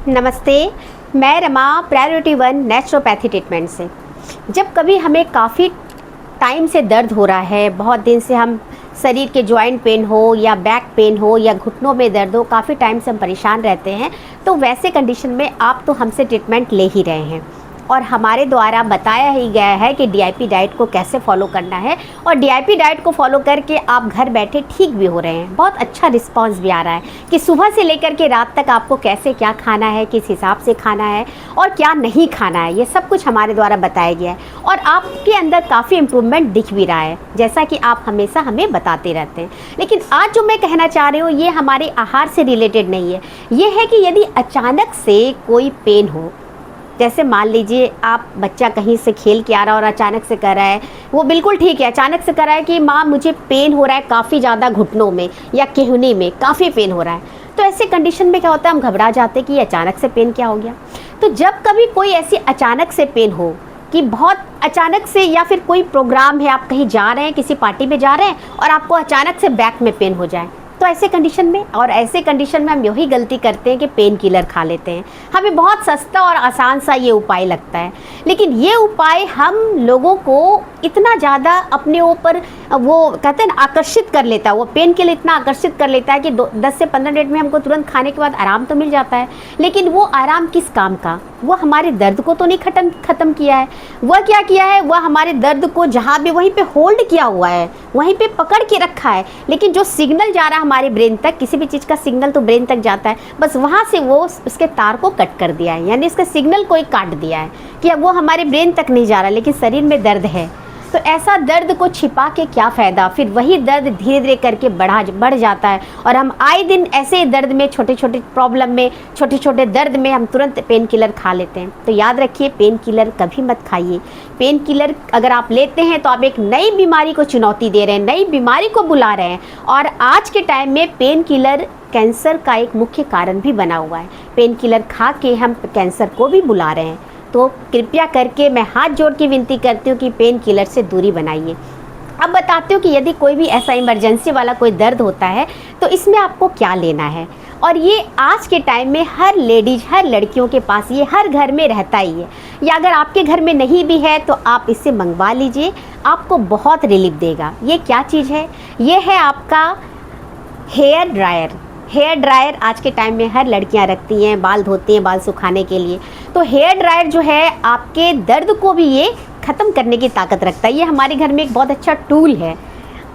नमस्ते, मैं Rama priority one naturopathy treatment से। जब कभी हमें काफ़ी टाइम से दर्द हो रहा है, बहुत दिन से हम शरीर के जॉइंट पेन हो या बैक पेन हो या घुटनों में दर्द हो, काफ़ी टाइम से हम परेशान रहते हैं, तो वैसे कंडीशन में आप तो हमसे ट्रीटमेंट ले ही रहे हैं और हमारे द्वारा बताया ही गया है कि डीआईपी डाइट को कैसे फॉलो करना है और डीआईपी डाइट को फॉलो करके आप घर बैठे ठीक भी हो रहे हैं। बहुत अच्छा रिस्पांस भी आ रहा है कि सुबह से लेकर के रात तक आपको कैसे क्या खाना है, किस हिसाब से खाना है और क्या नहीं खाना है, ये सब कुछ हमारे द्वारा बताया गया है और आपके अंदर काफ़ी इम्प्रूवमेंट दिख भी रहा है, जैसा कि आप हमेशा हमें बताते रहते हैं। लेकिन आज जो मैं कहना चाह रही हूँ ये हमारे आहार से रिलेटेड नहीं है। ये है कि यदि अचानक से कोई पेन हो, जैसे मान लीजिए आप बच्चा कहीं से खेल के आ रहा है और अचानक से कह रहा है, वो बिल्कुल ठीक है, अचानक से कह रहा है कि माँ मुझे पेन हो रहा है काफ़ी ज़्यादा घुटनों में या केहनी में काफ़ी पेन हो रहा है, तो ऐसे कंडीशन में क्या होता है, हम घबरा जाते हैं कि अचानक से पेन क्या हो गया। तो जब कभी कोई ऐसी अचानक से पेन हो कि बहुत अचानक से, या फिर कोई प्रोग्राम है, आप कहीं जा रहे हैं, किसी पार्टी में जा रहे हैं और आपको अचानक से बैक में पेन हो जाए, तो ऐसे कंडीशन में हम यही गलती करते हैं कि पेन किलर खा लेते हैं। हमें बहुत सस्ता और आसान सा ये उपाय लगता है, लेकिन ये उपाय हम लोगों को इतना ज़्यादा अपने ऊपर वो कहते हैं ना आकर्षित कर लेता है, वो पेन किलर इतना आकर्षित कर लेता है कि 10 से 15 मिनट में हमको तुरंत खाने के बाद आराम तो मिल जाता है, लेकिन वो आराम किस काम का? वो हमारे दर्द को तो नहीं ख़त्म किया है। वह क्या किया है, वह हमारे दर्द को जहाँ भी वहीं पे होल्ड किया हुआ है, वहीं पे पकड़ के रखा है, लेकिन जो सिग्नल जा रहा है हमारे ब्रेन तक, किसी भी चीज़ का सिग्नल तो ब्रेन तक जाता है, बस वहाँ से वो उसके तार को कट कर दिया है, यानी उसका सिग्नल को ही काट दिया है कि अब वो हमारे ब्रेन तक नहीं जा रहा, लेकिन शरीर में दर्द है। तो ऐसा दर्द को छिपा के क्या फ़ायदा? फिर वही दर्द धीरे धीरे करके बढ़ जाता है और हम आए दिन ऐसे दर्द में, छोटे छोटे प्रॉब्लम में, छोटे छोटे दर्द में हम तुरंत पेन किलर खा लेते हैं। तो याद रखिए, पेन किलर कभी मत खाइए। पेन किलर अगर आप लेते हैं तो आप एक नई बीमारी को चुनौती दे रहे हैं, नई बीमारी को बुला रहे हैं। और आज के टाइम में पेन किलर कैंसर का एक मुख्य कारण भी बना हुआ है। पेन किलर खा के हम कैंसर को भी बुला रहे हैं। तो कृपया करके मैं हाथ जोड़ के विनती करती हूँ कि पेन किलर से दूरी बनाइए। अब बताती हूँ कि यदि कोई भी ऐसा इमरजेंसी वाला कोई दर्द होता है तो इसमें आपको क्या लेना है। और ये आज के टाइम में हर लेडीज़, हर लड़कियों के पास ये हर घर में रहता ही है, या अगर आपके घर में नहीं भी है तो आप इससे मंगवा लीजिए, आपको बहुत रिलीफ देगा। ये क्या चीज़ है? ये है आपका हेयर ड्रायर। हेयर ड्रायर आज के टाइम में हर लड़कियां रखती हैं, बाल धोती हैं बाल सुखाने के लिए। तो हेयर ड्रायर जो है आपके दर्द को भी ये ख़त्म करने की ताकत रखता है। ये हमारे घर में एक बहुत अच्छा टूल है।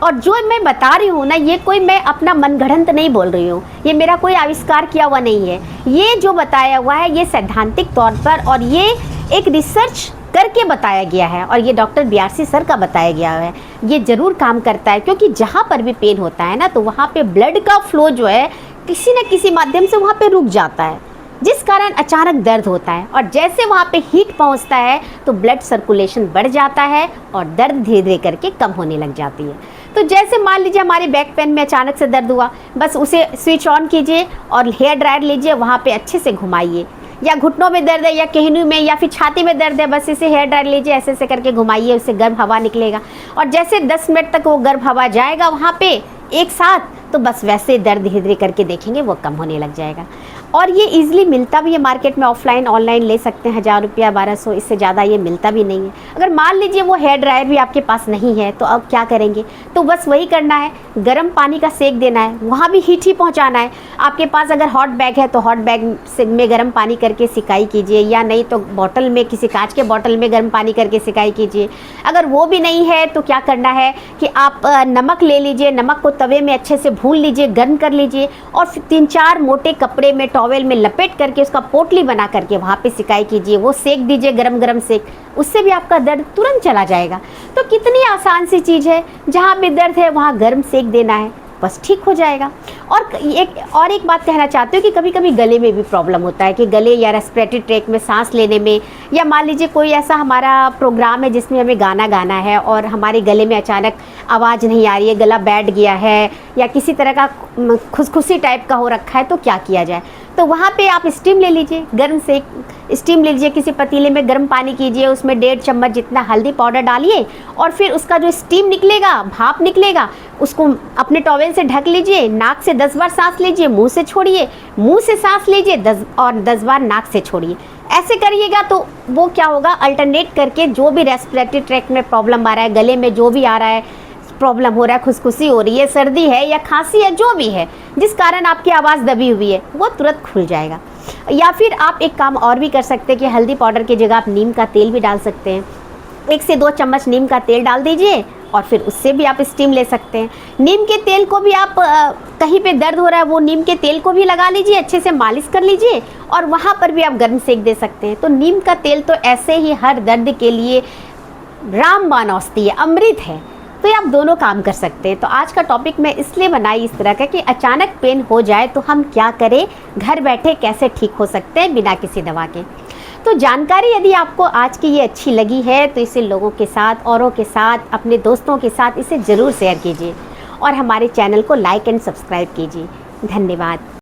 और जो मैं बता रही हूँ ना, ये कोई मैं अपना मनगढ़ंत नहीं बोल रही हूँ, ये मेरा कोई आविष्कार किया हुआ नहीं है। ये जो बताया हुआ है ये सैद्धांतिक तौर पर और ये एक रिसर्च करके बताया गया है और ये डॉक्टर बीआरसी सर का बताया गया है। ये ज़रूर काम करता है, क्योंकि जहाँ पर भी पेन होता है ना, तो वहाँ पे ब्लड का फ्लो जो है किसी न किसी माध्यम से वहाँ पे रुक जाता है, जिस कारण अचानक दर्द होता है। और जैसे वहाँ पे हीट पहुँचता है तो ब्लड सर्कुलेशन बढ़ जाता है और दर्द धीरे धीरे करके कम होने लग जाती है। तो जैसे मान लीजिए हमारे बैक पेन में अचानक से दर्द हुआ, बस उसे स्विच ऑन कीजिए और हेयर ड्रायर लीजिए, वहाँ पे अच्छे से घुमाइए। या घुटनों में दर्द है या केहनी में या फिर छाती में दर्द है, बस इसे हेयर ड्रायर लीजिए, ऐसे ऐसे करके घुमाइए, उससे गर्म हवा निकलेगा और जैसे 10 मिनट तक वो गर्म हवा जाएगा वहाँ पे एक साथ, तो बस वैसे दर्द धीरे धीरे करके देखेंगे वो कम होने लग जाएगा। और ये इजीली मिलता भी है मार्केट में, ऑफलाइन ऑनलाइन ले सकते हैं। 1000 रुपया 1200, इससे ज़्यादा ये मिलता भी नहीं है। अगर मान लीजिए वो हेयर ड्रायर भी आपके पास नहीं है तो अब क्या करेंगे? तो बस वही करना है, गर्म पानी का सेक देना है, वहाँ भी हीट ही पहुँचाना है। आपके पास अगर हॉट बैग है तो हॉट बैग से में गर्म पानी करके सिकाई कीजिए, या नहीं तो बॉटल में, किसी कांच के बॉटल में गर्म पानी करके सिकाई कीजिए। अगर वो भी नहीं है तो क्या करना है कि आप नमक ले लीजिए, नमक को तवे में अच्छे से भून लीजिए, गर्म कर लीजिए और फिर 3-4 मोटे कपड़े में, टॉवेल में लपेट करके उसका पोटली बना करके वहाँ पे सिकाई कीजिए, वो सेक दीजिए, गरम गरम सेक, उससे भी आपका दर्द तुरंत चला जाएगा। तो कितनी आसान सी चीज़ है, जहाँ पे दर्द है वहाँ गर्म सेक देना है, बस ठीक हो जाएगा। और एक बात कहना चाहती हूँ कि कभी कभी गले में भी प्रॉब्लम होता है, कि गले या रेस्पिरेटरी ट्रैक में सांस लेने में, या मान लीजिए कोई ऐसा हमारा प्रोग्राम है जिसमें हमें गाना गाना है और हमारे गले में अचानक आवाज़ नहीं आ रही है, गला बैठ गया है या किसी तरह का खुशखुशी टाइप का हो रखा है, तो क्या किया जाए? तो वहाँ पे आप स्टीम ले लीजिए, गर्म सेक स्टीम लीजिए, किसी पतीले में गर्म पानी कीजिए, उसमें 1.5 चम्मच जितना हल्दी पाउडर डालिए और फिर उसका जो स्टीम निकलेगा, भाप निकलेगा, उसको अपने टॉवेल से ढक लीजिए। नाक से 10 बार सांस लीजिए, मुंह से छोड़िए, मुंह से सांस लीजिए 10 बार नाक से छोड़िए। ऐसे करिएगा तो वो क्या होगा, अल्टरनेट करके जो भी रेस्पिरेटरी ट्रैक्ट में प्रॉब्लम आ रहा है, गले में जो भी आ रहा है प्रॉब्लम हो रहा है, खुशखुशी हो रही है, सर्दी है या खांसी है, जो भी है जिस कारण आपकी आवाज़ दबी हुई है, वो तुरंत खुल जाएगा। या फिर आप एक काम और भी कर सकते हैं कि हल्दी पाउडर की जगह आप नीम का तेल भी डाल सकते हैं। 1 से 2 चम्मच नीम का तेल डाल दीजिए और फिर उससे भी आप स्टीम ले सकते हैं। नीम के तेल को भी आप कहीं पे दर्द हो रहा है, वो नीम के तेल को भी लगा लीजिए, अच्छे से मालिश कर लीजिए और वहाँ पर भी आप गर्म सेक दे सकते हैं। तो नीम का तेल तो ऐसे ही हर दर्द के लिए रामबाण औषधि है, अमृत है। तो ये आप दोनों काम कर सकते हैं। तो आज का टॉपिक मैं इसलिए बनाई इस तरह का कि अचानक पेन हो जाए तो हम क्या करें, घर बैठे कैसे ठीक हो सकते हैं बिना किसी दवा के। तो जानकारी यदि आपको आज की ये अच्छी लगी है तो इसे लोगों के साथ, औरों के साथ, अपने दोस्तों के साथ इसे ज़रूर शेयर कीजिए और हमारे चैनल को लाइक एंड सब्सक्राइब कीजिए। धन्यवाद।